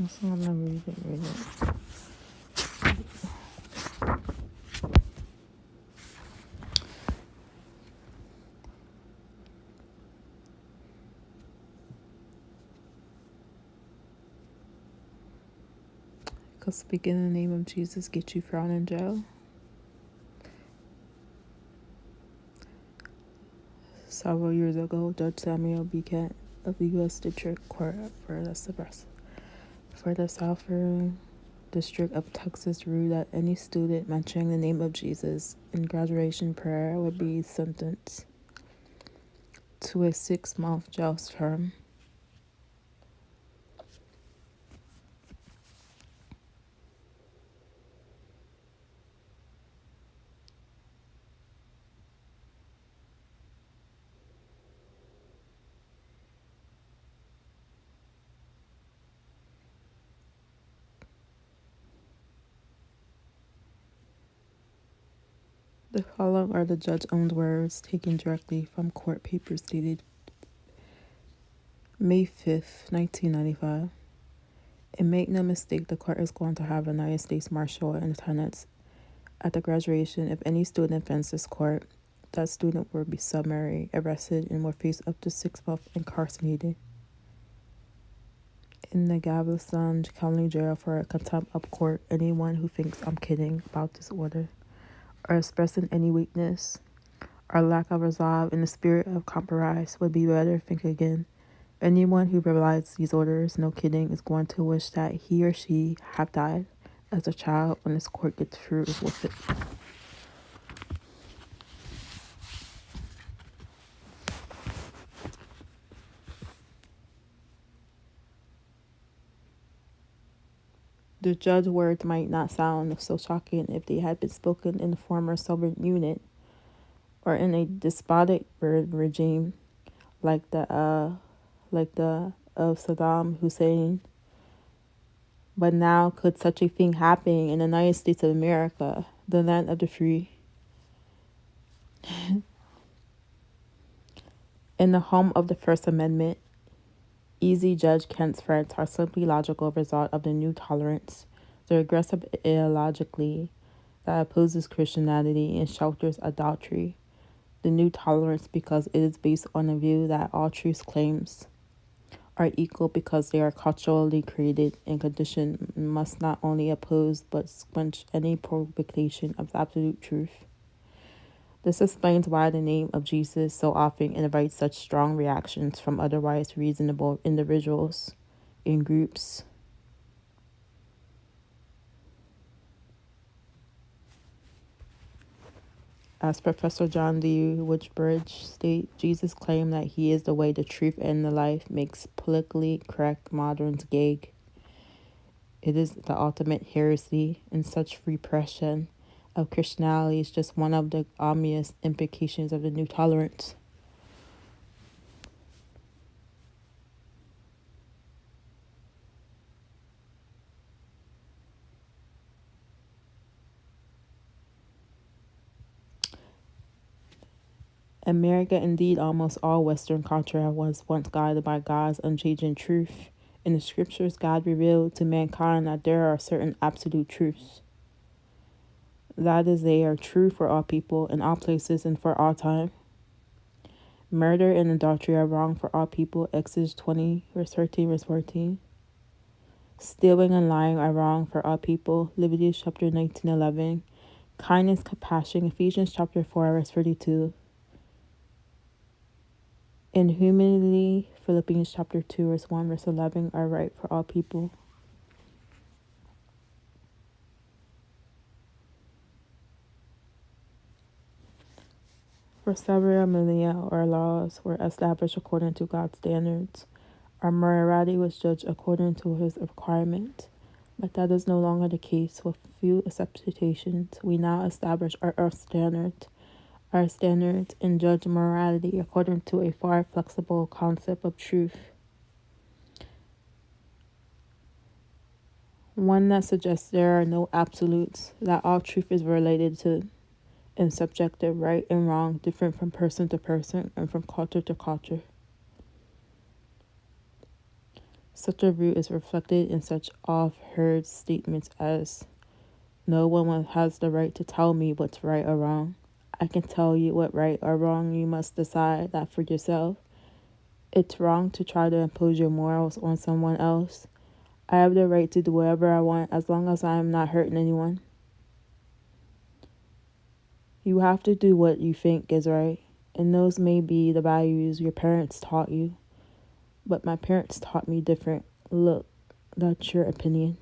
That's not gonna read it. Because speaking in the name of Jesus get you thrown in jail. Several years ago, Judge Samuel B. Kent of the U.S. District Court for the Southern District of Texas ruled that any student mentioning the name of Jesus in graduation prayer would be sentenced to a 6-month jail term. The following are the judge's own words taken directly from court papers dated May 5th, 1995. And make no mistake, the court is going to have a United States Marshal in attendance at the graduation. If any student offends this court, that student will be summarily arrested and will face up to 6 months incarcerated in the Galveston County Jail for contempt of court. Anyone who thinks I'm kidding about this order or expressing any weakness or lack of resolve in the spirit of compromise would be better think again. Anyone who realizes these orders, no kidding, is going to wish that he or she had died as a child when this court gets through with it. The judge's words might not sound so shocking if they had been spoken in the former Soviet Union or in a despotic regime like the of Saddam Hussein. But now, could such a thing happen in the United States of America, the land of the free? In the home of the First Amendment, easy Judge Kent's threats are simply logical result of the new tolerance, the aggressive ideologically that opposes Christianity and shelters adultery. The new tolerance because it is based on the view that all truth claims are equal because they are culturally created and conditioned, must not only oppose but quench any provocation of absolute truth. This explains why the name of Jesus so often invites such strong reactions from otherwise reasonable individuals and groups. As Professor John D. Woodbridge states, Jesus' claim that he is the way, the truth, and the life makes politically correct moderns gag. It is the ultimate heresy, and such repression of Christianity is just one of the obvious implications of the new tolerance. America, indeed almost all Western culture, was once guided by God's unchanging truth. In the scriptures, God revealed to mankind that there are certain absolute truths. That is, they are true for all people, in all places, and for all time. Murder and adultery are wrong for all people, Exodus 20, verse 13, verse 14. Stealing and lying are wrong for all people, Leviticus chapter 19, 11. Kindness, compassion, Ephesians chapter 4, verse 32. And humility, Philippians chapter 2, verse 1, verse 11, are right for all people. For several millennia, our laws were established according to God's standards. Our morality was judged according to his requirement. But that is no longer the case. With few exceptions, we now establish our standards and judge morality according to a far flexible concept of truth. One that suggests there are no absolutes, that all truth is related to and subjective, right and wrong, different from person to person and from culture to culture. Such a root is reflected in such oft-heard statements as, "No one has the right to tell me what's right or wrong. I can tell you what right or wrong, you must decide that for yourself. It's wrong to try to impose your morals on someone else. I have the right to do whatever I want as long as I am not hurting anyone. You have to do what you think is right, and those may be the values your parents taught you. But my parents taught me different. Look, that's your opinion."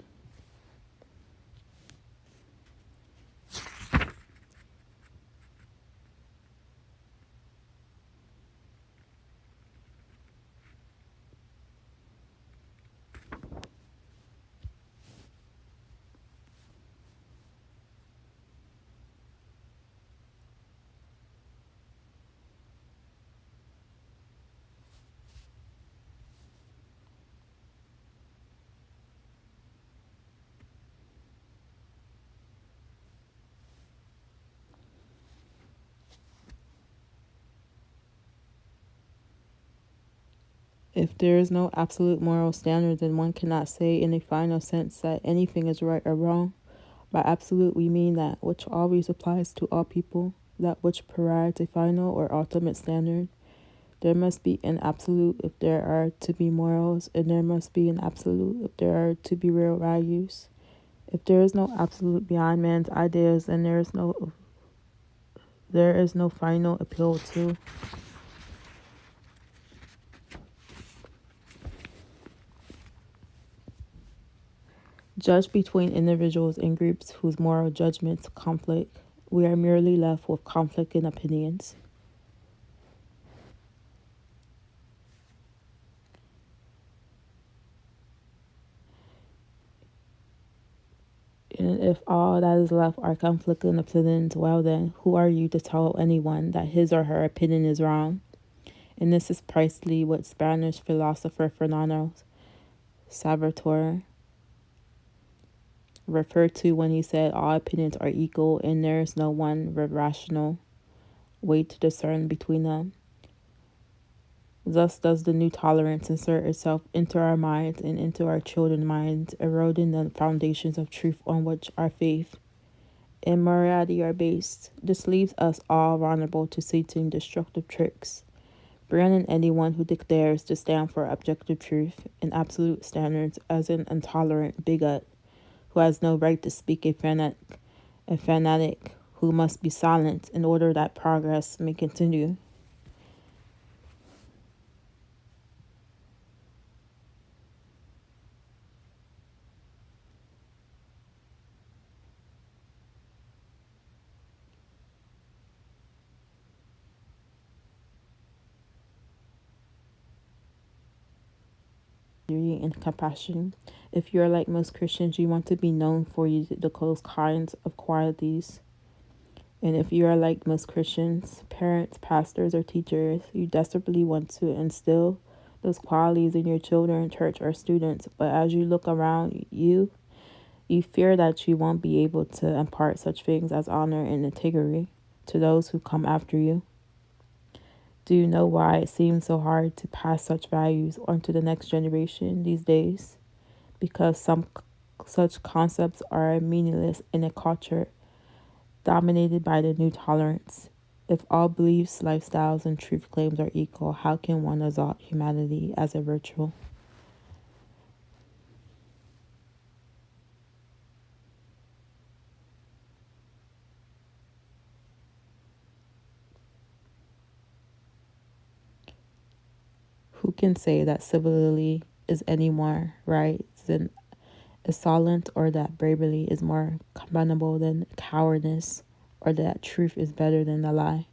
If there is no absolute moral standard, then one cannot say in a final sense that anything is right or wrong. By absolute, we mean that which always applies to all people, that which provides a final or ultimate standard. There must be an absolute if there are to be morals, and there must be an absolute if there are to be real values. If there is no absolute beyond man's ideas, then there is no final appeal to. Judge between individuals and groups whose moral judgments conflict. We are merely left with conflicting opinions. And if all that is left are conflicting opinions, well then, who are you to tell anyone that his or her opinion is wrong? And this is precisely what Spanish philosopher Fernando Salvatore referred to when he said all opinions are equal and there is no one rational way to discern between them. Thus does the new tolerance insert itself into our minds and into our children's minds, eroding the foundations of truth on which our faith and morality are based. This leaves us all vulnerable to Satan's destructive tricks, branding anyone who declares to stand for objective truth and absolute standards as an intolerant bigot who has no right to speak, a fanatic who must be silenced in order that progress may continue. And compassion. If you are like most Christians, you want to be known for those kinds of qualities. And if you are like most Christians, parents, pastors, or teachers, you desperately want to instill those qualities in your children, church, or students. But as you look around you fear that you won't be able to impart such things as honor and integrity to those who come after you. Do you know why it seems so hard to pass such values on to the next generation these days? Because some such concepts are meaningless in a culture dominated by the new tolerance. If all beliefs, lifestyles, and truth claims are equal, how can one exalt humanity as a virtue? Who can say that civility is any more right than insolent, or that bravery is more commendable than cowardice, or that truth is better than the lie?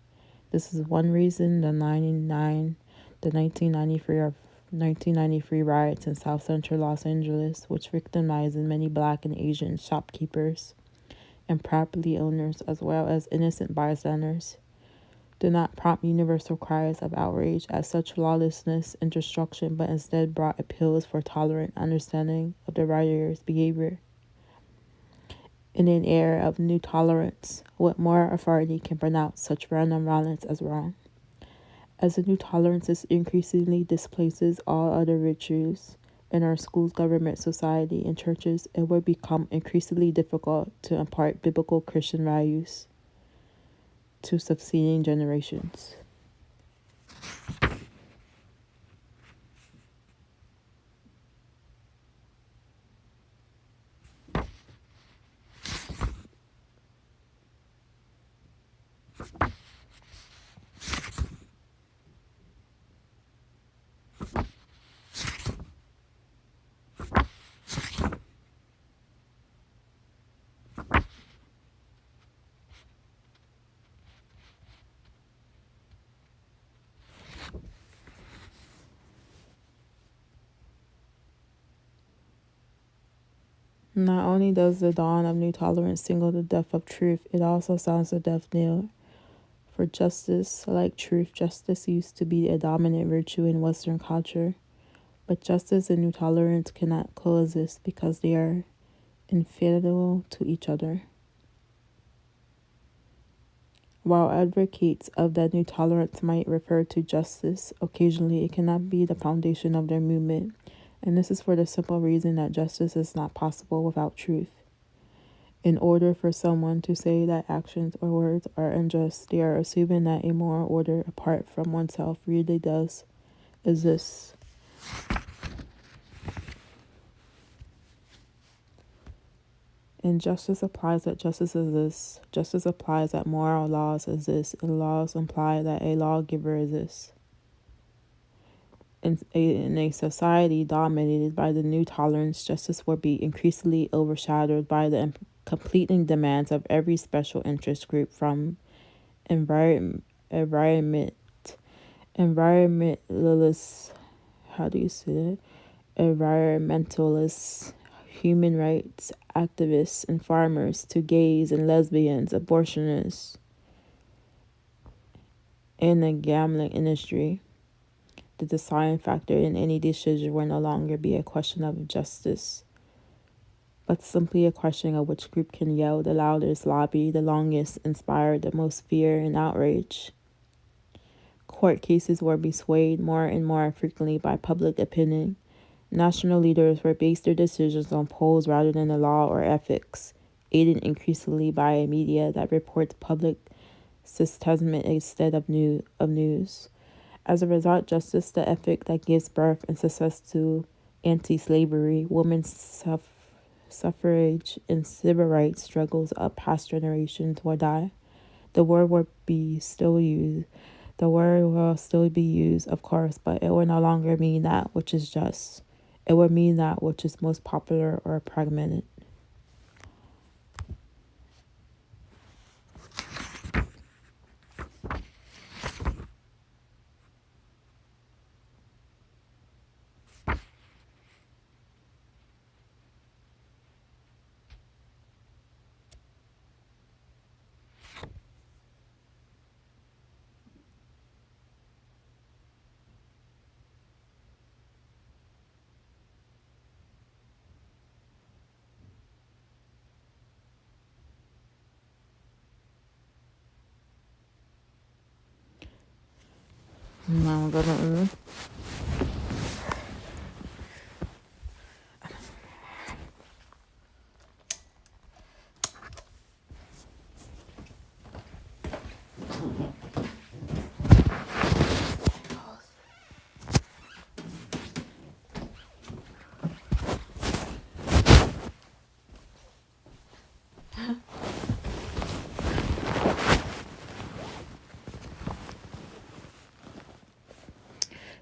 This is one reason the 1993 riots in South Central Los Angeles, which victimized many Black and Asian shopkeepers and property owners as well as innocent bystanders, did not prompt universal cries of outrage at such lawlessness and destruction, but instead brought appeals for tolerant understanding of the rioters' behavior. In an era of new tolerance, what more authority can pronounce such random violence as wrong? As the new tolerance increasingly displaces all other virtues, in our schools, government, society, and churches, it would become increasingly difficult to impart biblical Christian values to succeeding generations. Not only does the dawn of new tolerance signal the death of truth, it also sounds the death knell for justice. Like truth, justice used to be a dominant virtue in Western culture, but justice and new tolerance cannot coexist because they are infidelity to each other. While advocates of that new tolerance might refer to justice, occasionally it cannot be the foundation of their movement, and this is for the simple reason that justice is not possible without truth. In order for someone to say that actions or words are unjust, they are assuming that a moral order apart from oneself really does exist. And justice applies that justice exists. Justice applies that moral laws exist, and laws imply that a lawgiver exists. In a society dominated by the new tolerance, justice will be increasingly overshadowed by the completing demands of every special interest group, from environmentalists, how do you say that? Environmentalists, human rights activists, and farmers, to gays and lesbians, abortionists, and the gambling industry. The deciding factor in any decision will no longer be a question of justice, but simply a question of which group can yell the loudest, lobby the longest, inspire the most fear and outrage. Court cases will be swayed more and more frequently by public opinion. National leaders will base their decisions on polls rather than the law or ethics, aided increasingly by a media that reports public sentiment instead of news. As a result, justice, the ethic that gives birth and success to anti-slavery, women's suffrage, and civil rights struggles of past generations will die. The word will still be used, of course, but it will no longer mean that which is just. It will mean that which is most popular or pragmatic. Now I'm gonna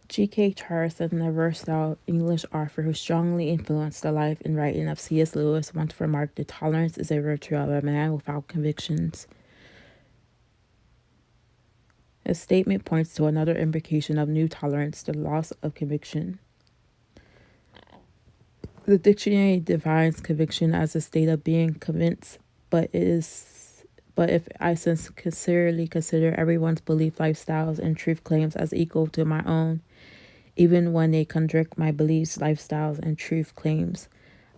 G.K. Chesterton, a versatile English author who strongly influenced the life and writing of C.S. Lewis, once remarked that tolerance is a virtue of a man without convictions. His statement points to another implication of new tolerance, the loss of conviction. The dictionary defines conviction as a state of being convinced, but if I sincerely consider everyone's belief lifestyles and truth claims as equal to my own, even when they contradict my beliefs, lifestyles, and truth claims,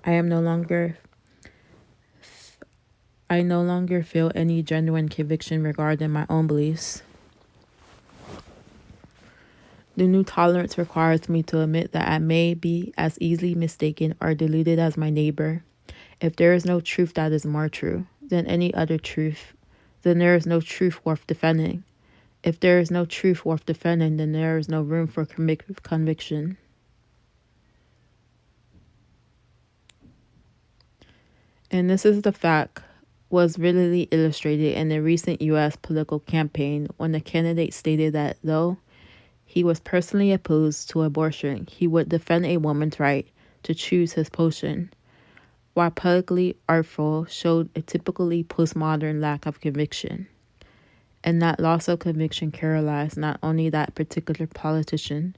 I no longer feel any genuine conviction regarding my own beliefs. The new tolerance requires me to admit that I may be as easily mistaken or deluded as my neighbor. If there is no truth that is more true than any other truth, then there is no truth worth defending. If there is no truth worth defending, then there is no room for conviction. And this is the fact was readily illustrated in the recent U.S. political campaign when the candidate stated that though he was personally opposed to abortion, he would defend a woman's right to choose his potion, while publicly artful showed a typically postmodern lack of conviction. And that loss of conviction paralyzed not only that particular politician,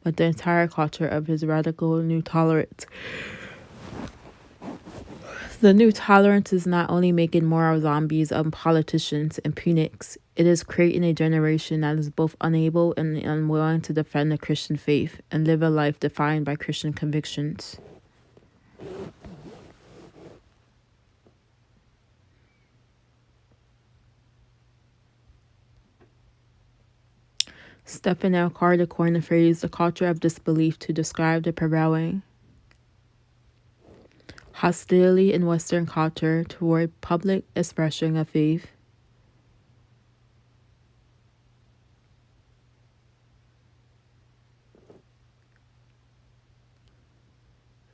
but the entire culture of his radical new tolerance. The new tolerance is not only making moral zombies of politicians and punics, it is creating a generation that is both unable and unwilling to defend the Christian faith and live a life defined by Christian convictions. Stephen L. Carter coined the phrase the culture of disbelief to describe the prevailing hostility in Western culture toward public expression of faith.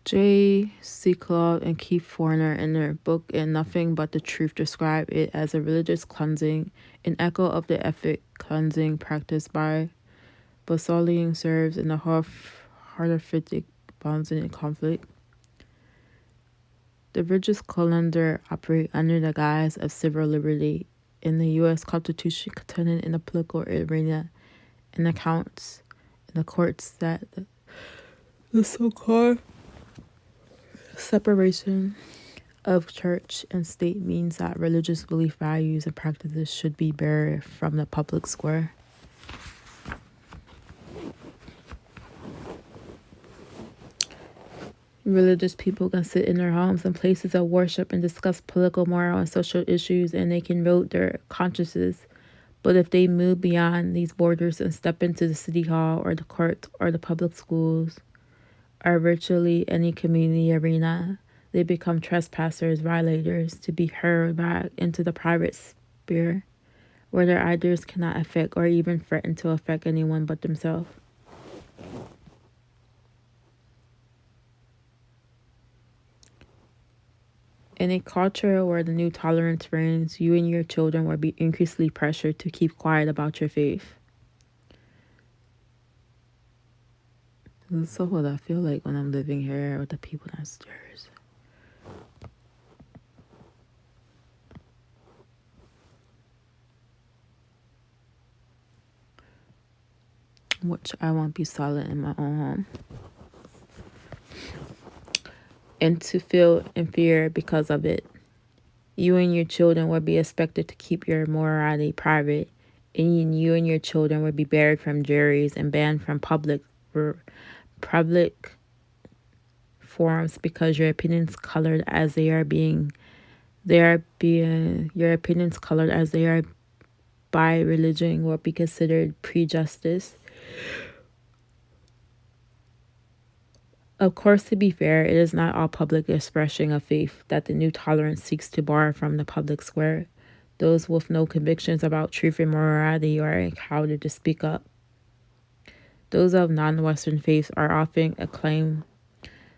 J. C. Claude and Keith Forner in their book In Nothing But the Truth describe it as a religious cleansing, an echo of the ethnic cleansing practiced by Basolian serves in the horrific bonds in conflict. The religious calendar operate under the guise of civil liberty in the U.S. Constitution contained in the political arena and accounts in the courts that the so-called separation of church and state means that religious belief, values, and practices should be buried from the public square. Religious people can sit in their homes and places of worship and discuss political, moral, and social issues, and they can vote their consciences. But if they move beyond these borders and step into the city hall or the court or the public schools or virtually any community arena, they become trespassers, violators, to be hurled back into the private sphere, where their ideas cannot affect or even threaten to affect anyone but themselves. In a culture where the new tolerance reigns, you and your children will be increasingly pressured to keep quiet about your faith. This is so what I feel like when I'm living here with the people downstairs. Which I won't be silent in my own home. And to feel in fear because of it. You and your children will be expected to keep your morality private, and you and your children will be buried from juries and banned from public forums because your opinions colored as your opinions colored as they are by religion will be considered prejudice. Of course, to be fair, it is not all public expression of faith that the new tolerance seeks to bar from the public square. Those with no convictions about truth and morality are encouraged to speak up. Those of non-Western faiths are often acclaimed.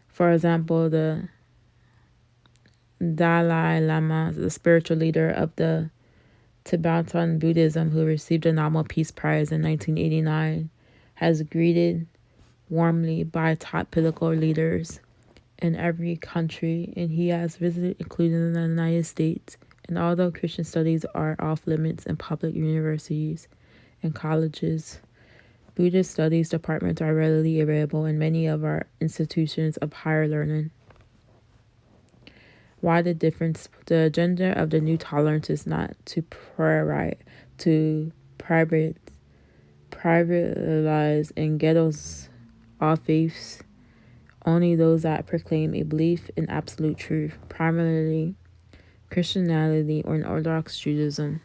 For example, the Dalai Lama, the spiritual leader of the Tibetan Buddhism, who received the Nobel Peace Prize in 1989, has greeted warmly by top political leaders in every country, and he has visited, including the United States. And although Christian studies are off limits in public universities and colleges, Buddhist studies departments are readily available in many of our institutions of higher learning. Why the difference? The agenda of the new tolerance is not to privatize and ghettos all faiths, only those that proclaim a belief in absolute truth, primarily Christianity or Orthodox Judaism.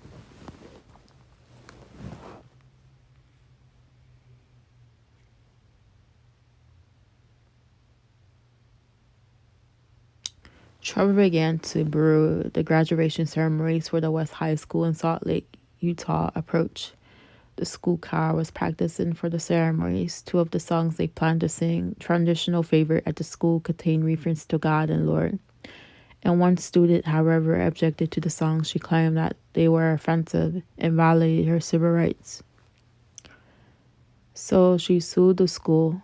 Trouble began to brew. The graduation ceremonies for the West High School in Salt Lake, Utah approached. The school choir was practicing for the ceremonies. Two of the songs they planned to sing, traditional favorite at the school, contained reference to God and Lord. And one student, however, objected to the songs. She claimed that they were offensive and violated her civil rights. So she sued the school,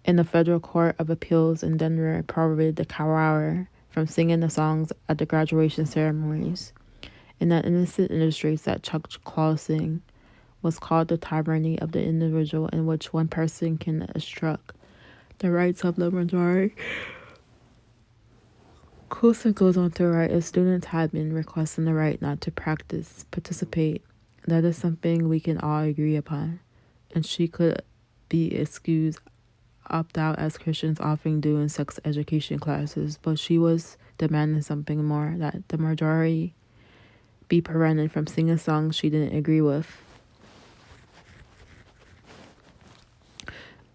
and the Federal Court of Appeals in Denver prohibited the choir from singing the songs at the graduation ceremonies. In that innocent industry that Chuck Clausing was called the tyranny of the individual, in which one person can obstruct the rights of the majority. Coulson goes on to write, if students had been requesting the right not to participate, that is something we can all agree upon, and she could be excused, opt out as Christians often do in sex education classes, but she was demanding something more, that the majority be prevented from singing songs she didn't agree with.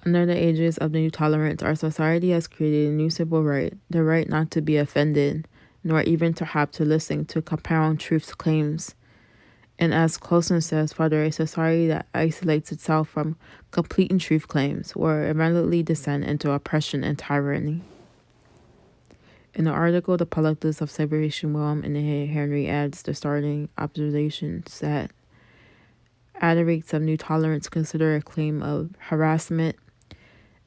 Under the aegis of the new tolerance, our society has created a new civil right, the right not to be offended, nor even to have to listen to compound truth's claims. And as Coulson says, further, a society that isolates itself from completing truth claims will immediately descend into oppression and tyranny. In the article, The Politics of Separation, William and Henry adds the starting observations that advocates of new tolerance consider a claim of harassment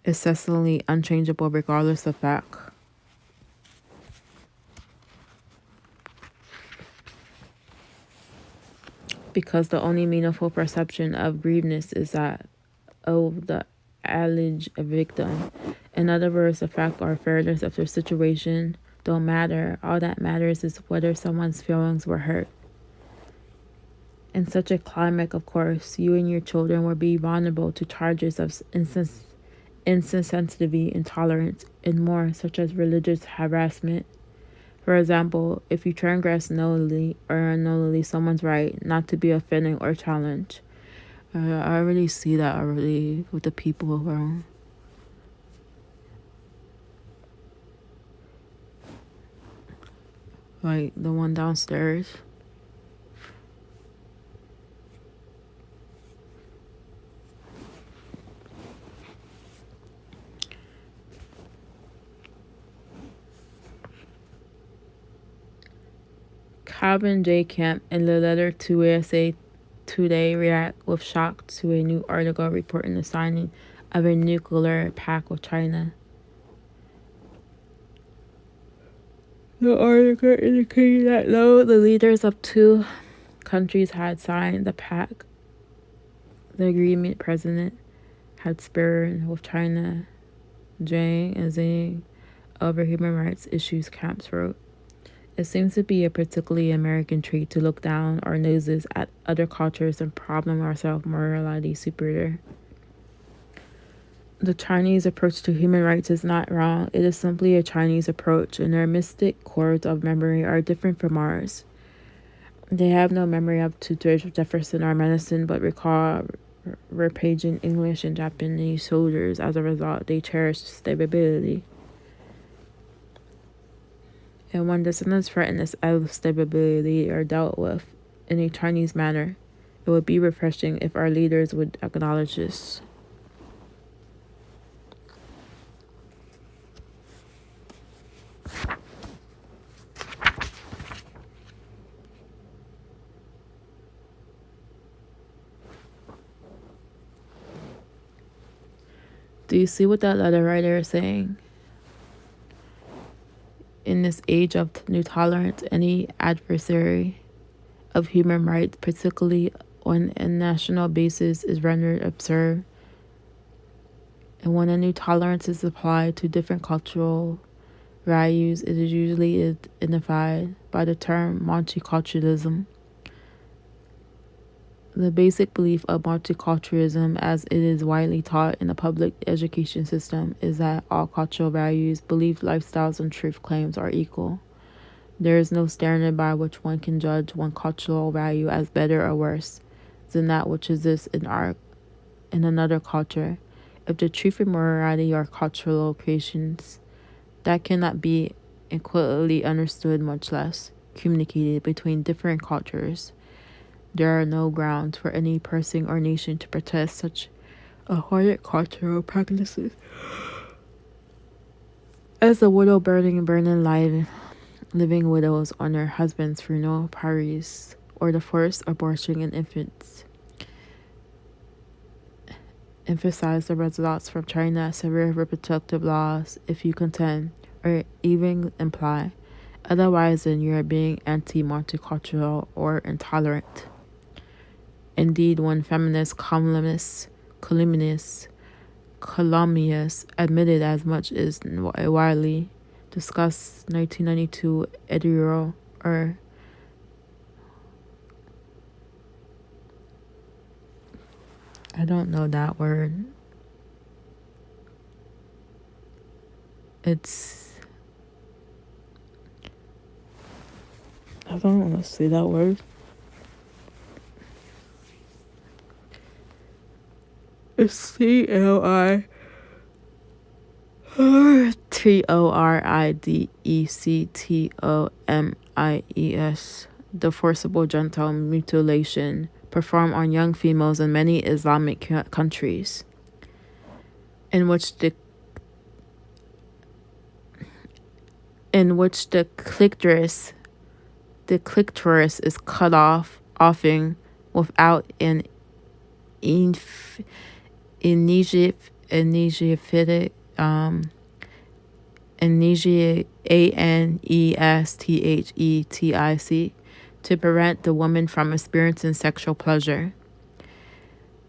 essentially unchangeable regardless of fact. Because the only meaningful perception of grievedness is that of the alleged victim. In other words, the fact or fairness of their situation don't matter. All that matters is whether someone's feelings were hurt. In such a climate, of course, you and your children will be vulnerable to charges of insensitivity, intolerance, and more, such as religious harassment. For example, if you transgress knowingly or unknowingly someone's right not to be offended or challenged. I already see that already with the people around. Like the one downstairs. Calvin J. Camp in the letter to USA Today react with shock to a new article reporting the signing of a nuclear pact with China. The article indicated that though the leaders of two countries had signed the pact, the agreement president had spurred with China, Jiang and Xi over human rights issues, Camps wrote. It seems to be a particularly American trait to look down our noses at other cultures and problem ourselves morality superior. The Chinese approach to human rights is not wrong. It is simply a Chinese approach, and their mystic chords of memory are different from ours. They have no memory of Jefferson or Madison, but recall rampaging English and Japanese soldiers. As a result, they cherish stability. And when descendants threaten this stability are dealt with in a Chinese manner, it would be refreshing if our leaders would acknowledge this. Do you see what that letter writer is saying? In this age of new tolerance, any adversary of human rights, particularly on a national basis, is rendered absurd. And when a new tolerance is applied to different cultural values, it is usually identified by the term multiculturalism. The basic belief of multiculturalism, as it is widely taught in the public education system, is that all cultural values, beliefs, lifestyles, and truth claims are equal. There is no standard by which one can judge one cultural value as better or worse than that which exists in another culture. If the truth and morality are cultural creations, that cannot be equally understood, much less communicated between different cultures. There are no grounds for any person or nation to protest such abhorrent cultural practices as the widow burning live living widows on their husbands' funeral pyres, or the forced abortion in infants. Emphasize the results from China, severe reproductive laws, if you contend, or even imply, otherwise then you are being anti-multicultural or intolerant. Indeed, one feminist columnist admitted as much as a widely discussed 1992 editorial or I don't know that word. I don't want to say that word. It's Toridectomies, the forcible genital mutilation performed on young females in many Islamic countries, in which the clitoris is cut off, often without an anesthetic, to prevent the woman from experiencing sexual pleasure.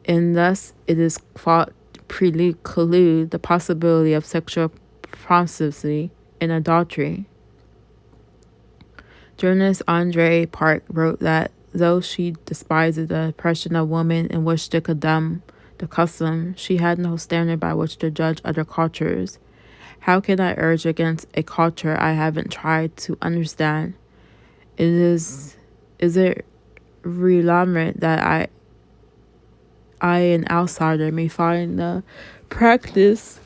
And thus it is thought preclude the possibility of sexual promiscuity and adultery. Journalist Andre Park wrote that though she despised the oppression of women and wished to condemn the custom, she had no standard by which to judge other cultures. How can I urge against a culture I haven't tried to understand? Is it relevant that I, an outsider, may find the practice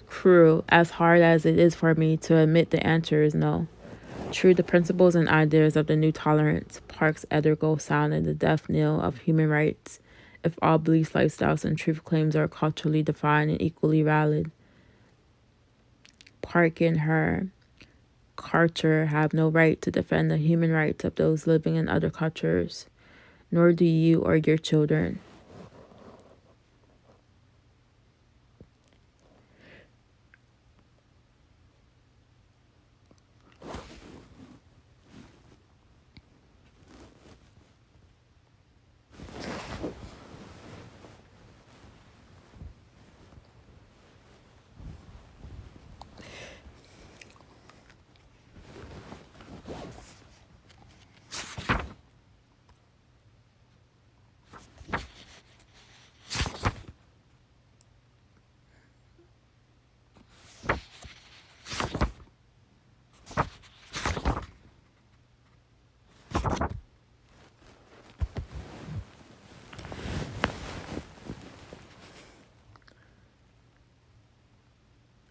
cruel, as hard as it is for me to admit the answer is no? True, the principles and ideas of the new tolerance, Park's editorial sounded the death knell of human rights. If all beliefs, lifestyles, and truth claims are culturally defined and equally valid, Park and her culture have no right to defend the human rights of those living in other cultures, nor do you or your children.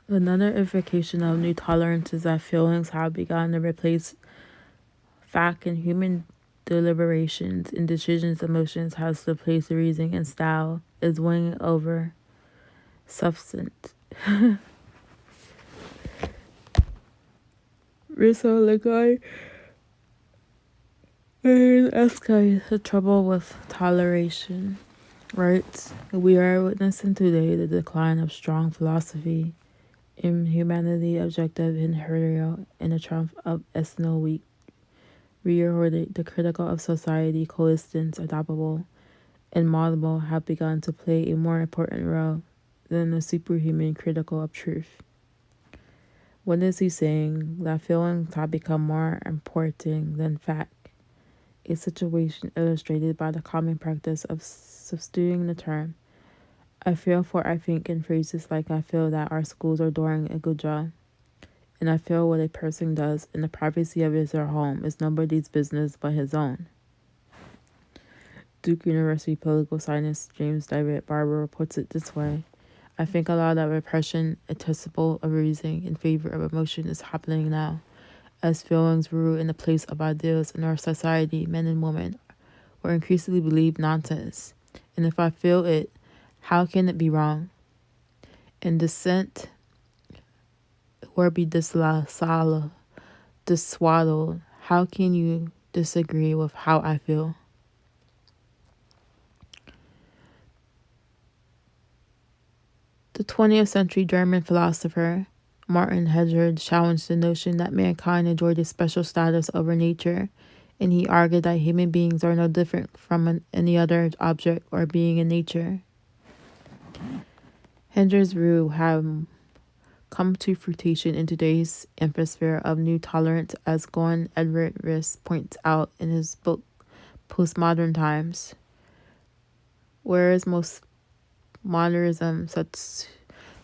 Another implication of new tolerance is that feelings have begun to replace fact and human deliberations and decisions. Emotions has replaced reasoning, and style is winning over substance. Risoligai and escalate the trouble with toleration. Right? We are witnessing today the decline of strong philosophy in humanity, objective and material, and the triumph of ethno weak. The critical of society, coexistence, adaptable, and moldable have begun to play a more important role than the superhuman critical of truth. What is he saying? That feelings have become more important than fact. A situation illustrated by the common practice of substituting the term I feel for I think in phrases like I feel that our schools are doing a good job, and I feel what a person does in the privacy of his or home is nobody's business but his own. Duke University political scientist James David Barber puts it this way. I think a lot of repression, accessible of reasoning in favor of emotion is happening now. As feelings rule in the place of ideals in our society, men and women will increasingly believe nonsense. And if I feel it, how can it be wrong? In dissent, or be diswaddled, how can you disagree with how I feel? The 20th century German philosopher Martin Heidegger challenged the notion that mankind enjoyed a special status over nature, and he argued that human beings are no different from any other object or being in nature. Heidegger's view have come to fruition in today's atmosphere of new tolerance, as Gordon Edward Riss points out in his book Postmodern Times. Whereas most modernism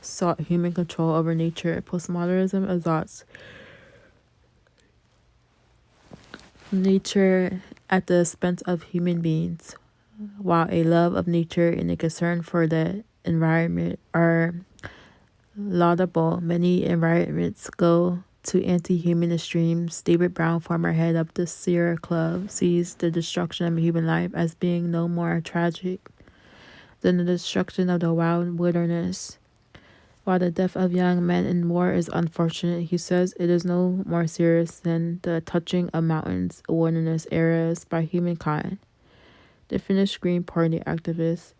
sought human control over nature, postmodernism exalts nature at the expense of human beings. While a love of nature and a concern for the environment are laudable, many environments go to anti-human extremes. David Brown, former head of the Sierra Club, sees the destruction of human life as being no more tragic than the destruction of the wild wilderness. While the death of young men in war is unfortunate, he says it is no more serious than the touching of mountains, wilderness areas by humankind. The Finnish Green Party activist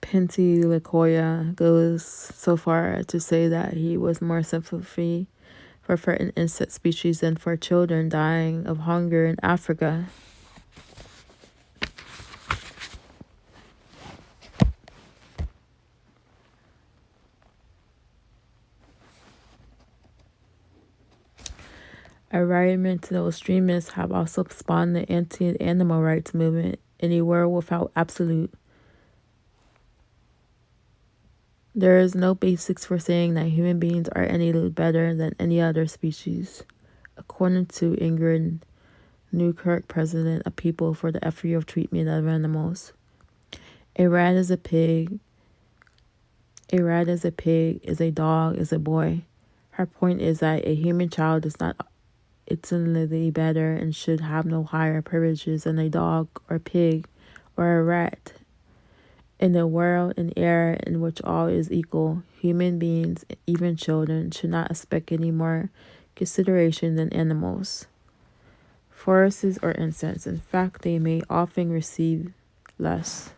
Pentti Likoja goes so far as to say that he was more sympathy for certain insect species than for children dying of hunger in Africa. Environmental extremists have also spawned the anti-animal rights movement. In a world without absolute, there is no basis for saying that human beings are any better than any other species. According to Ingrid Newkirk, president of People for the Ethics of Treatment of Animals, a rat is a pig, a dog is a boy. Her point is that a human child is not infinitely better and should have no higher privileges than a dog or pig or a rat. In a world and era in which all is equal, human beings, even children, should not expect any more consideration than animals, forests, or insects. In fact, they may often receive less.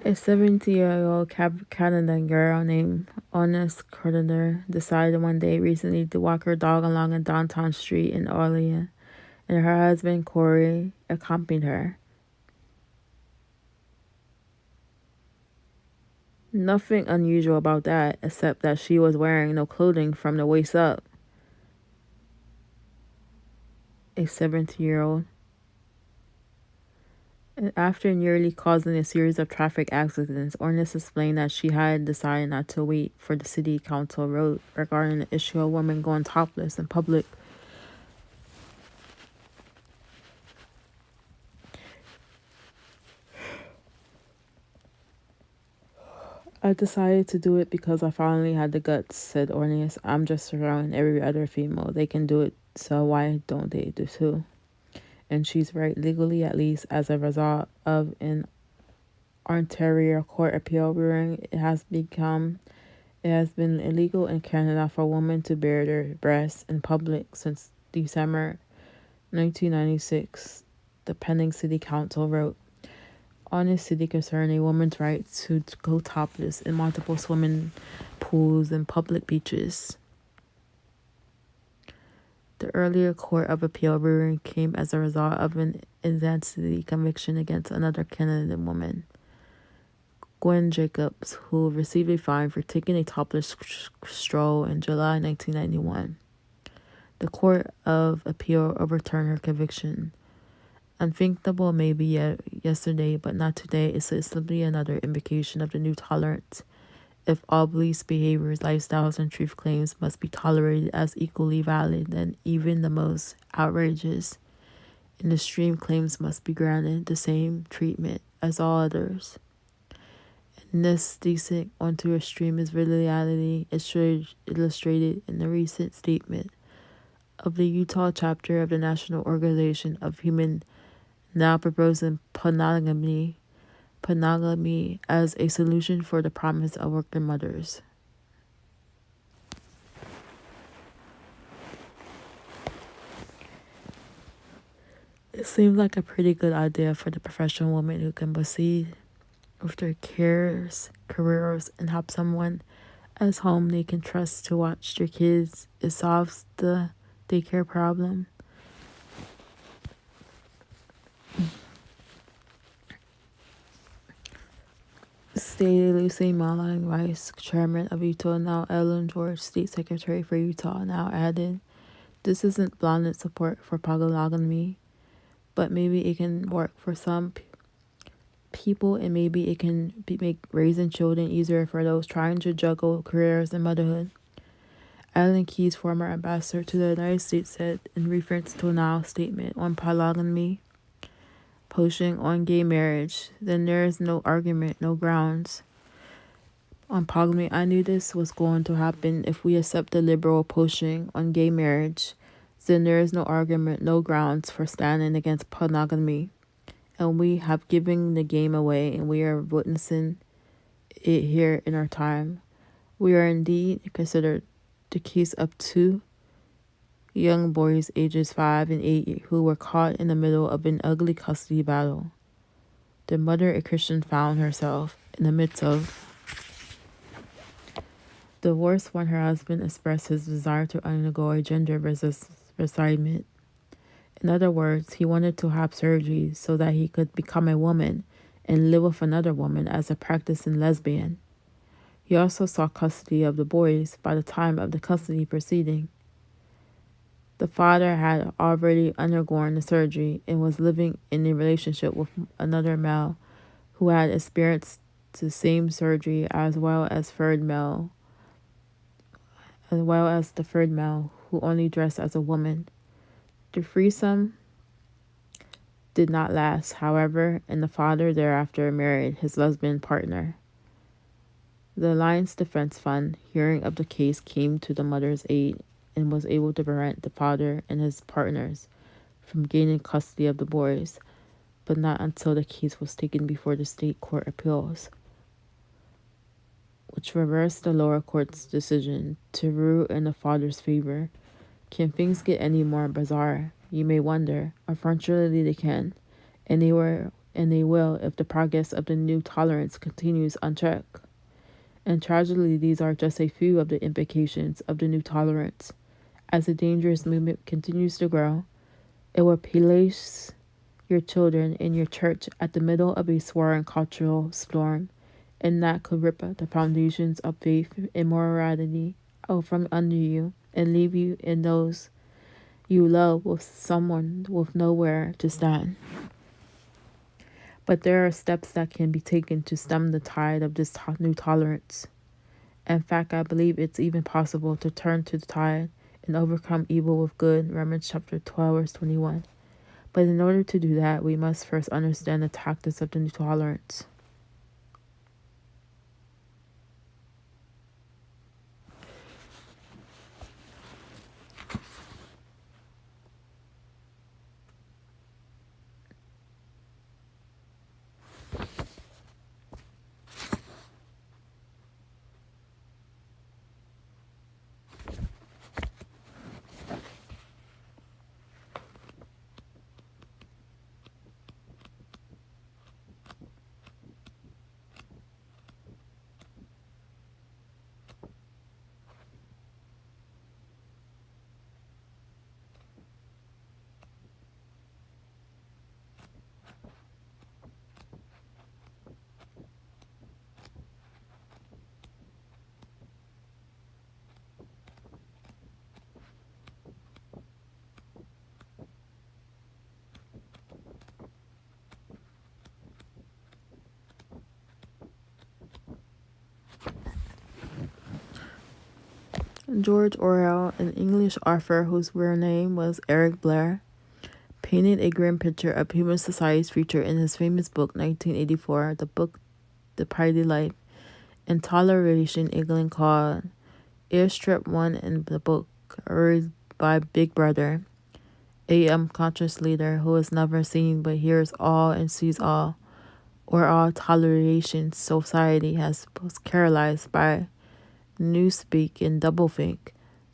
A 70-year-old Canadian girl named Honest Carter decided one day recently to walk her dog along a downtown street in Orleans, and her husband, Corey, accompanied her. Nothing unusual about that, except that she was wearing no clothing from the waist up. A 70-year-old. And after nearly causing a series of traffic accidents, Ornis explained that she had decided not to wait for the city council vote regarding the issue of women going topless in public. I decided to do it because I finally had the guts, said Ornis. I'm just around every other female. They can do it, so why don't they do too? And she's right, legally at least, as a result of an Ontario court appeal ruling. It has been illegal in Canada for women to bare their breasts in public since December 1996, the pending city council wrote. On a city concern, a woman's right to go topless in multiple swimming pools and public beaches. The earlier Court of Appeal ruling came as a result of an insanity conviction against another Canadian woman. Gwen Jacobs, who received a fine for taking a topless stroll in July 1991. The Court of Appeal overturned her conviction. Unthinkable maybe yesterday, but not today, is simply another invocation of the new tolerance. If all beliefs, behaviors, lifestyles, and truth claims must be tolerated as equally valid, then even the most outrageous and extreme claims must be granted the same treatment as all others. And this descent onto extreme is reality illustrated in the recent statement of the Utah chapter of the National Organization of Human now proposing monogamy as a solution for the problems of working mothers. It seems like a pretty good idea for the professional woman who can proceed with their careers, and help someone as home they can trust to watch their kids. It solves the daycare problem. Stated Lucy Malling, Vice Chairman of Utah, now Ellen George, State Secretary for Utah, now added, "This isn't blind support for polygamy, but maybe it can work for some people, and maybe it can make raising children easier for those trying to juggle careers and motherhood." Alan Keyes, former ambassador to the United States, said in reference to a now statement on polygamy, pushing on gay marriage, "Then there is no argument, no grounds on polygamy. I knew this was going to happen. If we accept the liberal pushing on gay marriage, then there is no argument, no grounds for standing against polygamy. And we have given the game away, and we are witnessing it here in our time. We are indeed considered the case of two young boys ages 5 and 8 who were caught in the middle of an ugly custody battle. The mother, a Christian, found herself in the midst of divorce when her husband expressed his desire to undergo a gender reassignment. In other words, he wanted to have surgery so that he could become a woman and live with another woman as a practicing lesbian. He also sought custody of the boys by the time of the custody proceeding. The father had already undergone the surgery and was living in a relationship with another male who had experienced the same surgery, as well as the third male who only dressed as a woman. The threesome did not last, however, and the father thereafter married his lesbian partner. The Alliance Defense Fund, hearing of the case, came to the mother's aid and was able to prevent the father and his partners from gaining custody of the boys, but not until the case was taken before the State Court of Appeals, which reversed the lower court's decision to rule in the father's favor. Can things get any more bizarre? You may wonder. Unfortunately, they can, and they will if the progress of the new tolerance continues unchecked. And tragically, these are just a few of the implications of the new tolerance. As the dangerous movement continues to grow, it will place your children in your church at the middle of a soaring cultural storm, and that could rip the foundations of faith and morality out from under you and leave you and those you love with someone with nowhere to stand. But there are steps that can be taken to stem the tide of this new tolerance. In fact, I believe it's even possible to turn to the tide and overcome evil with good, Romans chapter 12, verse 21. But in order to do that, we must first understand the tactics of the new tolerance. George Orwell, an English author whose real name was Eric Blair, painted a grim picture of human society's future in his famous book 1984, the book The Party Life. In Toleration, England called Airstrip 1 in the book, urged by Big Brother, a unconscious leader who is never seen but hears all and sees all, or all toleration society was characterized by Newspeak and Doublethink.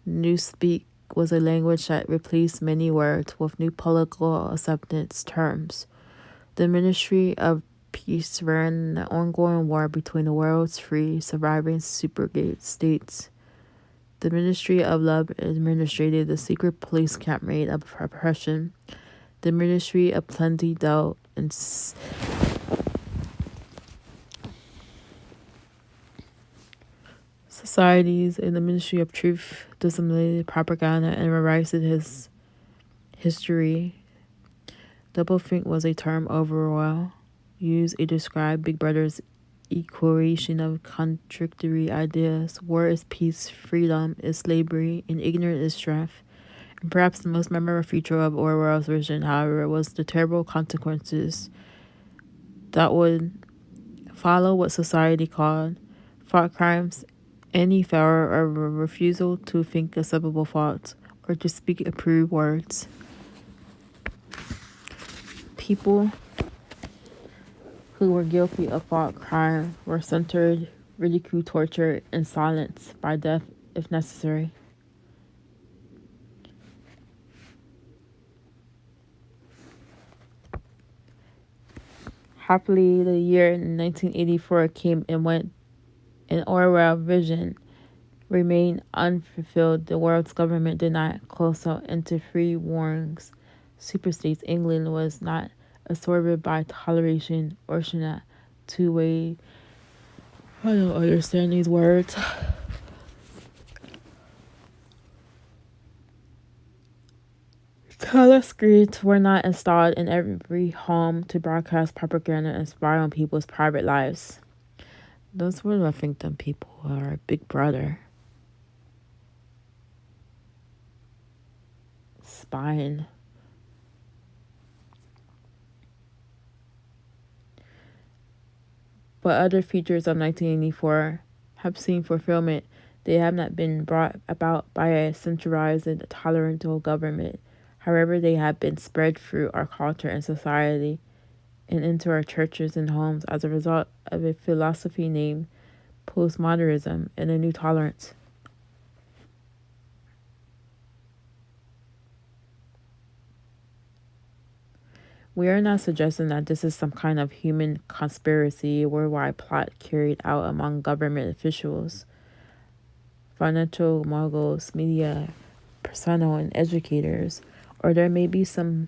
Newspeak was a language that replaced many words with new political acceptance terms. The Ministry of Peace ran the ongoing war between the world's three surviving supergate states. The Ministry of Love administrated the secret police campaign of repression. The Ministry of Plenty dealt in societies, and the Ministry of Truth disseminated propaganda and revised his history. Doublethink was a term Orwell used to describe Big Brother's equation of contradictory ideas. War is peace, freedom is slavery, and ignorance is strength. And perhaps the most memorable feature of Orwell's version, however, was the terrible consequences that would follow what society called thought crimes. Any failure or refusal to think acceptable thoughts or to speak approved words. People who were guilty of thought crime were censored, ridiculed, tortured, and silenced by death if necessary. Happily, the year 1984 came and went, and Orwell's vision remained unfulfilled. The world's government did not close out into free warnings. Superstates England was not absorbed by toleration or Shana two-way. I don't understand these words. Color screens were not installed in every home to broadcast propaganda and spy on people's private lives. Those were, I think, them people are Big Brother. Spying. But other features of 1984 have seen fulfillment. They have not been brought about by a centralized and tolerant government. However, they have been spread through our culture and society and into our churches and homes as a result of a philosophy named postmodernism and a new tolerance. We are not suggesting that this is some kind of human conspiracy, worldwide plot carried out among government officials, financial moguls, media personnel, and educators, or there may be some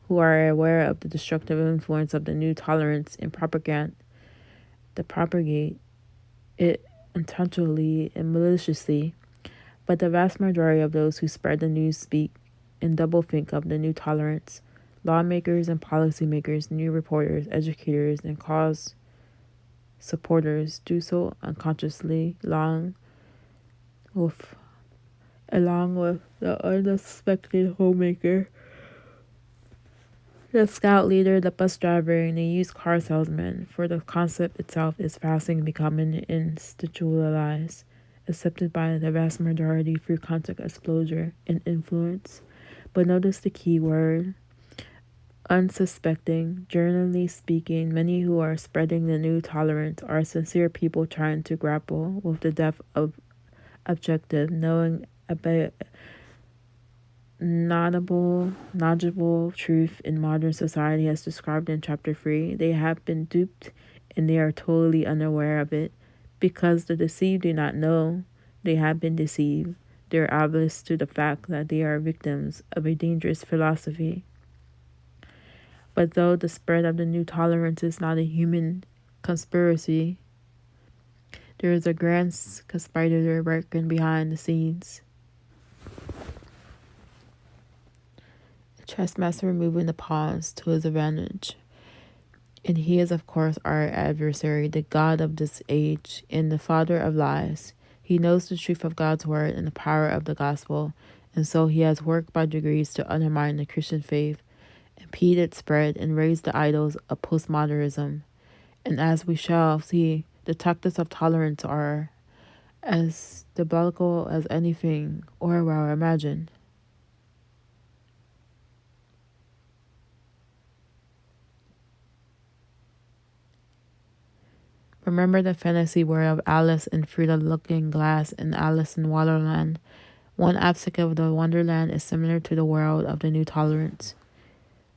who are aware of the destructive influence of the new tolerance and propagate it intentionally and maliciously. But the vast majority of those who spread the news speak and doublethink of the new tolerance. Lawmakers and policymakers, new reporters, educators, and cause supporters do so unconsciously along with the unsuspecting homemaker, the scout leader, the bus driver, and the used car salesman, for the concept itself is fastly becoming institutionalized, accepted by the vast majority through context exposure and influence. But notice the key word, unsuspecting. Generally speaking, many who are spreading the new tolerance are sincere people trying to grapple with the depth of objective knowing about knowledgeable truth in modern society as described in chapter 3. They have been duped and they are totally unaware of it. Because the deceived do not know they have been deceived, they are oblivious to the fact that they are victims of a dangerous philosophy. But though the spread of the new tolerance is not a human conspiracy, there is a grand conspirator working behind the scenes. A chess master moving the pawns to his advantage. And he is, of course, our adversary, the god of this age, and the father of lies. He knows the truth of God's word and the power of the gospel, and so he has worked by degrees to undermine the Christian faith, impede its spread, and raise the idols of postmodernism. And as we shall see, the tactics of tolerance are as diabolical as anything or well imagined. Remember the fantasy world of Alice in through the looking glass and Alice in Wonderland. One aspect of the Wonderland is similar to the world of the New Tolerance.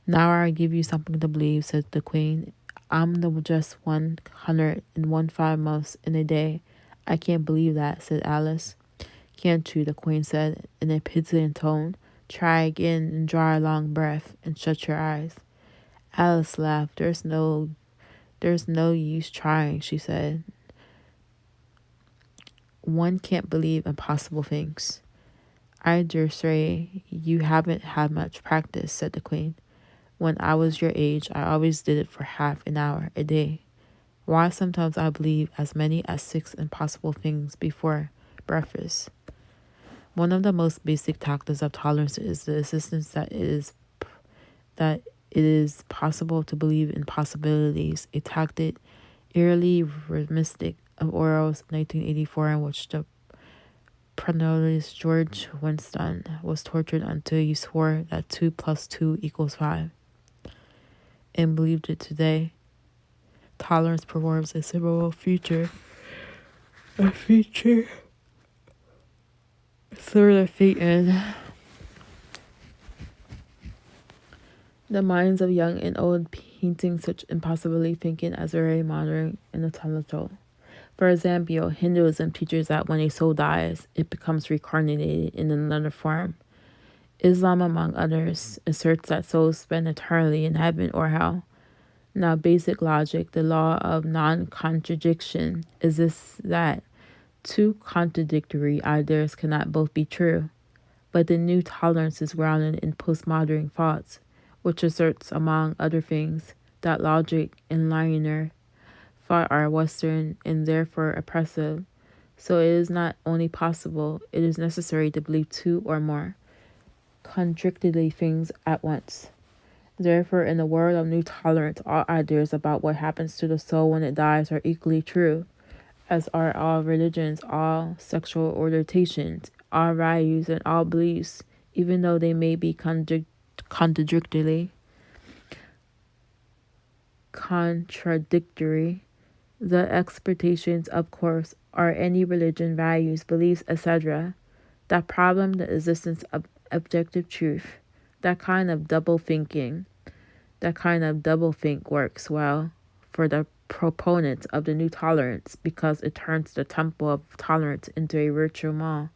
Now I give you something to believe, said the Queen. I'm the just 115 months in a day. I can't believe that, said Alice. Can't you, the Queen said in a pitying tone. Try again and draw a long breath and shut your eyes. Alice laughed. There's no use trying, she said. One can't believe impossible things. I dare say you haven't had much practice, said the Queen. When I was your age, I always did it for half an hour a day. Why, sometimes I believe as many as 6 impossible things before breakfast. One of the most basic tactics of tolerance is the insistence that it is possible to believe in possibilities, a tactic eerily reminiscent of Orwell's 1984, in which the protagonist George Winston was tortured until he swore that 2 plus 2 equals 5. And believed it today. Tolerance performs a similar feature. Sort of fate in the minds of young and old, painting such impossibility thinking as very modern and intellectual. For example, Hinduism teaches that when a soul dies, it becomes reincarnated in another form. Islam, among others, asserts that souls spend eternally in heaven or hell. Now, basic logic, the law of non-contradiction, is that two contradictory ideas cannot both be true. But the new tolerance is grounded in postmodern thoughts, which asserts, among other things, that logic and linear thought are Western and therefore oppressive. So it is not only possible, it is necessary to believe 2 or more contradictory things at once. Therefore, in the world of new tolerance, all ideas about what happens to the soul when it dies are equally true, as are all religions, all sexual orientations, all values, and all beliefs, even though they may be contradictory. The expectations, of course, are any religion, values, beliefs, etc. That problem, the existence of objective truth, that kind of double think works well for the proponents of the new tolerance because it turns the temple of tolerance into a virtual mall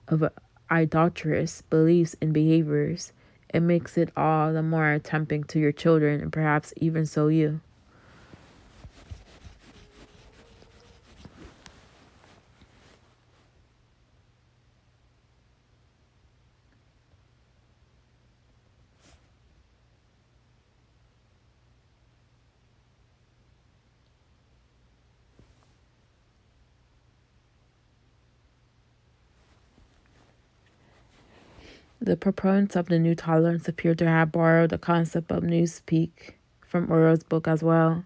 of idolatrous beliefs and behaviors. It makes it all the more tempting to your children and perhaps even so you. The proponents of the new tolerance appear to have borrowed the concept of newspeak from Orwell's book as well.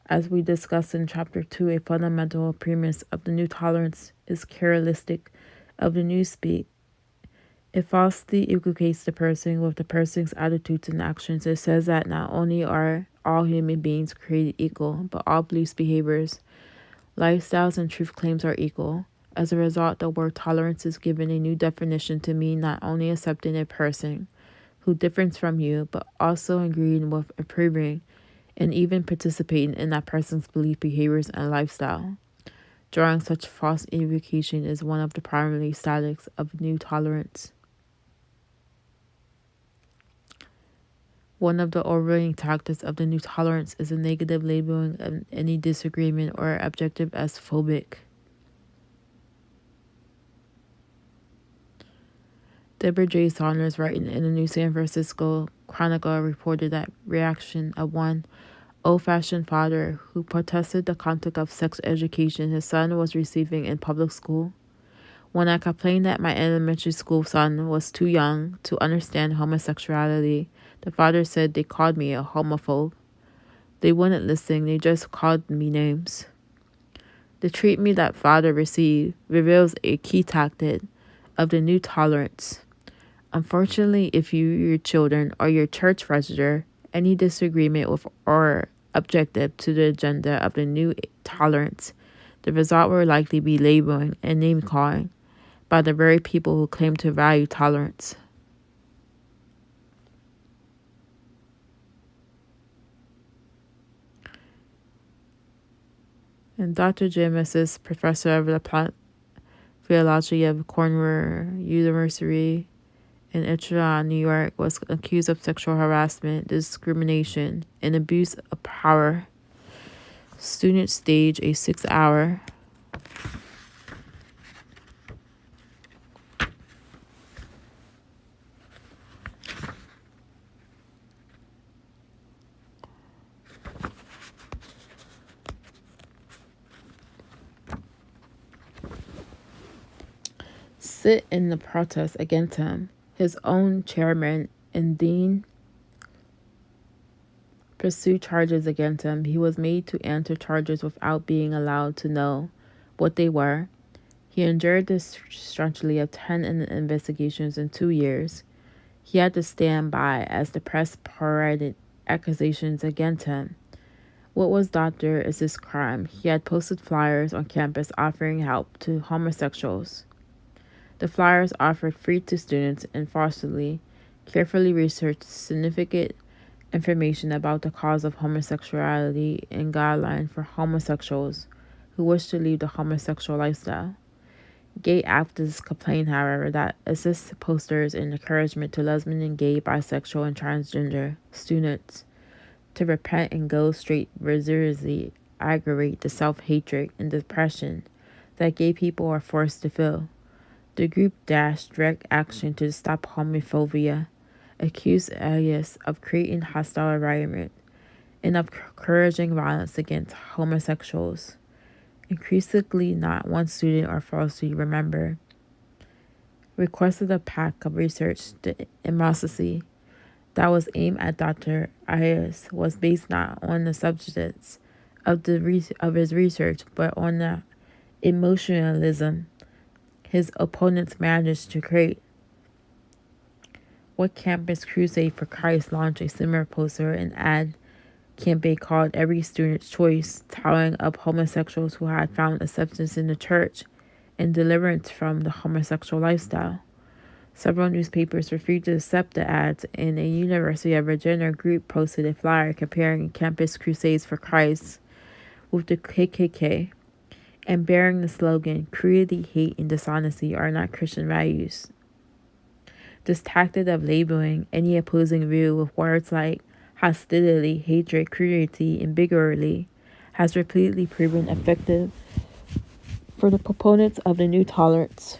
As we discussed in Chapter 2, a fundamental premise of the new tolerance is characteristic of the newspeak. It falsely equivocates the person with the person's attitudes and actions. It says that not only are all human beings created equal, but all beliefs, behaviors, lifestyles, and truth claims are equal. As a result, the word tolerance is given a new definition to mean not only accepting a person who differs from you, but also agreeing with, approving, and even participating in that person's belief, behaviors, and lifestyle. Drawing such false equivocation is one of the primary statics of new tolerance. One of the overriding tactics of the new tolerance is a negative labeling of any disagreement or objective as phobic. Deborah J. Saunders, writing in the New San Francisco Chronicle, reported that reaction of one old-fashioned father who protested the content of sex education his son was receiving in public school. When I complained that my elementary school son was too young to understand homosexuality, the father said they called me a homophobe. They wouldn't listen, they just called me names. The treatment that father received reveals a key tactic of the new tolerance. Unfortunately, if you, your children, or your church register any disagreement with or objective to the agenda of the new tolerance, the result will likely be labeling and name-calling by the very people who claim to value tolerance. And Dr. Jim Assist, professor of the theology of Cornell University in Ithaca, New York, was accused of sexual harassment, discrimination, and abuse of power. Students staged a 6-hour sit in the protest against him. His own chairman and dean pursued charges against him. He was made to answer charges without being allowed to know what they were. He endured this stretchly of 10 investigations in 2 years. He had to stand by as the press paraded accusations against him. What was Dr. Assist's crime? He had posted flyers on campus offering help to homosexuals. The flyers offered free to students and falsely, carefully researched significant information about the cause of homosexuality and guidelines for homosexuals who wish to leave the homosexual lifestyle. Gay activists complained, however, that Assist posters and encouragement to lesbian and gay, bisexual, and transgender students to repent and go straight reservedly aggravate the self-hatred and depression that gay people are forced to feel. The group dashed direct action to stop homophobia, accused alias of creating hostile environment and of encouraging violence against homosexuals. Increasingly, not one student or falsely remember requested a pack of research. The animosity that was aimed at Dr. Ayers was based not on the substance of his research, but on the emotionalism his opponents managed to create. What Campus Crusade for Christ launched a similar poster and ad campaign called Every Student's Choice, towering up homosexuals who had found acceptance in the church and deliverance from the homosexual lifestyle. Several newspapers refused to accept the ads, and a University of Virginia group posted a flyer comparing Campus Crusades for Christ with the KKK and bearing the slogan, "Cruelty, hate, and dishonesty are not Christian values." This tactic of labeling any opposing view with words like hostility, hatred, cruelty, and bigotry has repeatedly proven effective for the proponents of the new tolerance.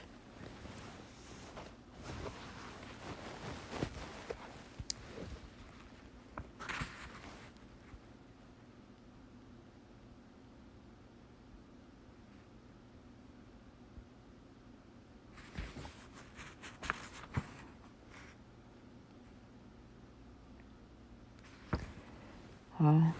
Wow.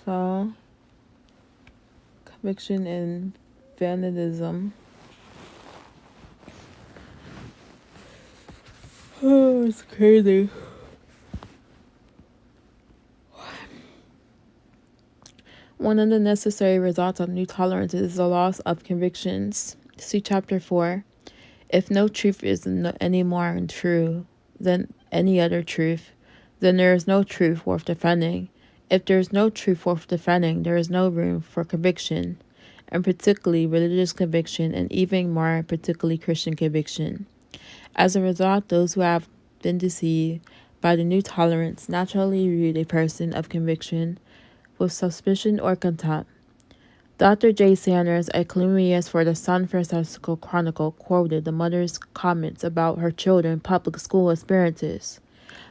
So, conviction and vandalism. Oh, it's crazy. One of the necessary results of new tolerance is the loss of convictions. See Chapter 4. If no truth is any more true than any other truth, then there is no truth worth defending. If there is no truth worth defending, there is no room for conviction, and particularly religious conviction, and even more particularly Christian conviction. As a result, those who have been deceived by the new tolerance naturally viewed a person of conviction with suspicion or contempt. Dr. J. Sanders, a columnist for the San Francisco Chronicle, quoted the mother's comments about her children's public school experiences.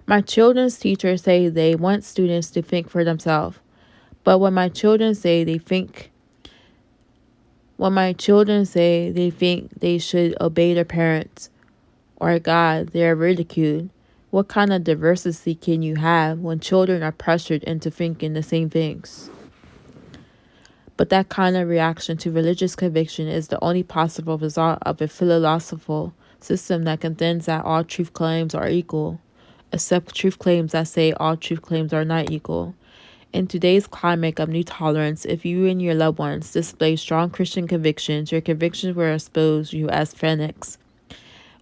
My children's teachers say they want students to think for themselves, but when my children say they think they should obey their parents or God, they are ridiculed. What kind of diversity can you have when children are pressured into thinking the same things? But that kind of reaction to religious conviction is the only possible result of a philosophical system that contends that all truth claims are equal, except truth claims that say all truth claims are not equal. In today's climate of new tolerance, if you and your loved ones display strong Christian convictions, your convictions will expose you as fanatics,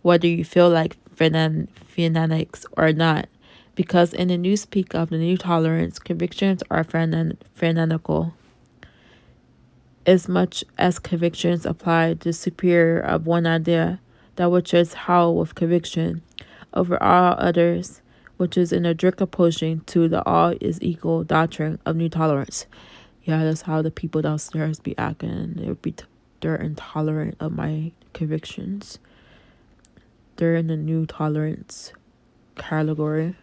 whether you feel like fanatics or not, because in the newspeak of the new tolerance, convictions are fanatical. As much as convictions apply to superior of one idea, that which is held with conviction, over all others, which is in a direct opposition to the all is equal doctrine of new tolerance. Yeah, that's how the people downstairs be acting. They're intolerant of my convictions. They're in the new tolerance category.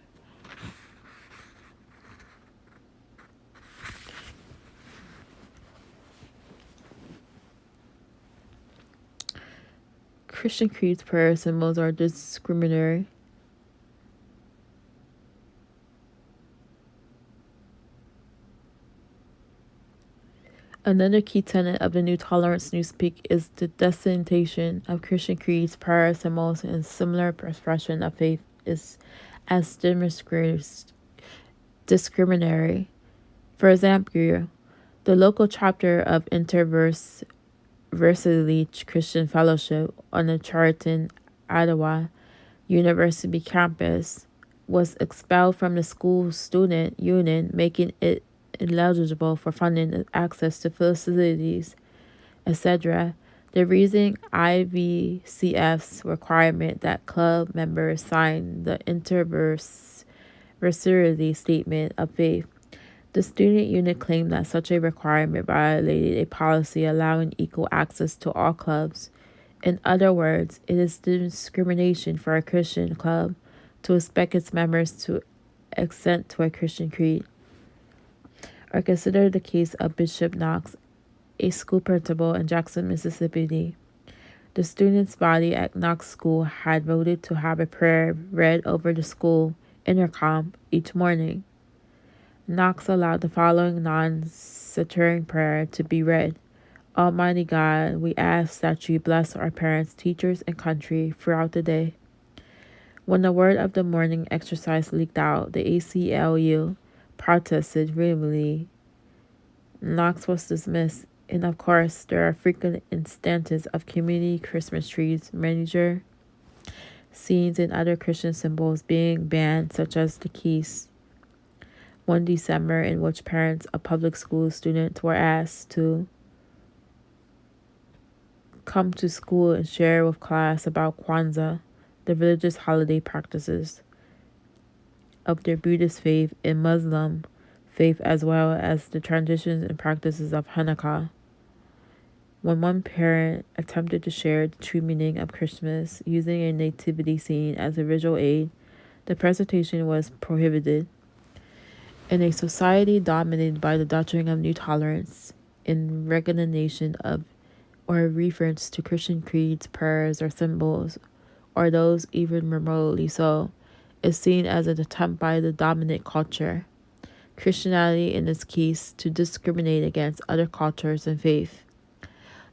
Christian creeds, prayer symbols are discriminatory. Another key tenet of the New Tolerance newspeak is the designatation of Christian creeds, prayer symbols, and similar expression of faith is as discriminatory. For example, the local chapter of Varsity Christian Fellowship on the Chariton, Ottawa University campus was expelled from the school student union, making it ineligible for funding and access to facilities, etc. The reason IVCF's requirement that club members sign the interversity statement of faith. The student union claimed that such a requirement violated a policy allowing equal access to all clubs. In other words, it is discrimination for a Christian club to expect its members to assent to a Christian creed. Or consider the case of Bishop Knox, a school principal in Jackson, Mississippi. The students' body at Knox School had voted to have a prayer read over the school intercom each morning. Knox allowed the following non-sectarian prayer to be read. Almighty God, we ask that you bless our parents, teachers, and country throughout the day. When the word of the morning exercise leaked out, the ACLU protested vehemently. Knox was dismissed, and of course, there are frequent instances of community Christmas trees, miniature scenes, and other Christian symbols being banned, such as the keys. One December, in which parents of public school students were asked to come to school and share with class about Kwanzaa, the religious holiday practices of their Buddhist faith and Muslim faith, as well as the traditions and practices of Hanukkah. When one parent attempted to share the true meaning of Christmas using a nativity scene as a visual aid, the presentation was prohibited. In a society dominated by the doctrine of new tolerance, in recognition of or reference to Christian creeds, prayers, or symbols, or those even remotely so, is seen as an attempt by the dominant culture, Christianity in its case, to discriminate against other cultures and faith.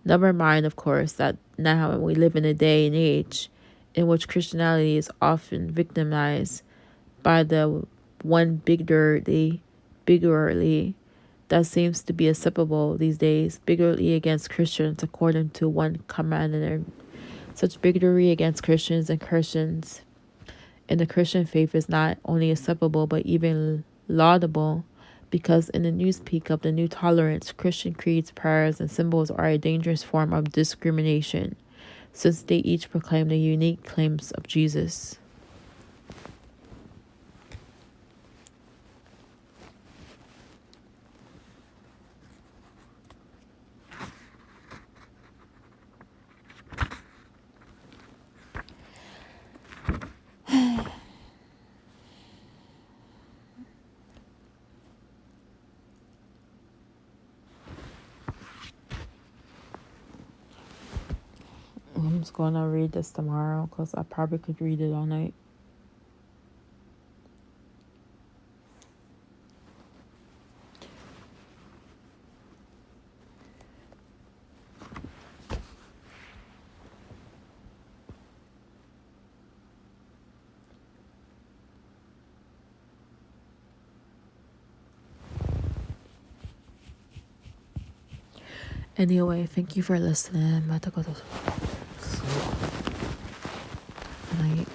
Never mind, of course, that now we live in a day and age in which Christianity is often victimized by the one bigotry that seems to be acceptable these days, bigotry against Christians according to one commander Such bigotry against Christians and Christians in the Christian faith is not only acceptable but even laudable, because in the newspeak of the new tolerance, Christian creeds, prayers, and symbols are a dangerous form of discrimination, since they each proclaim the unique claims of Jesus. I'm just going to read this tomorrow because I probably could read it all night. Anyway, thank you for listening. I'm about to go to sleep. Good night.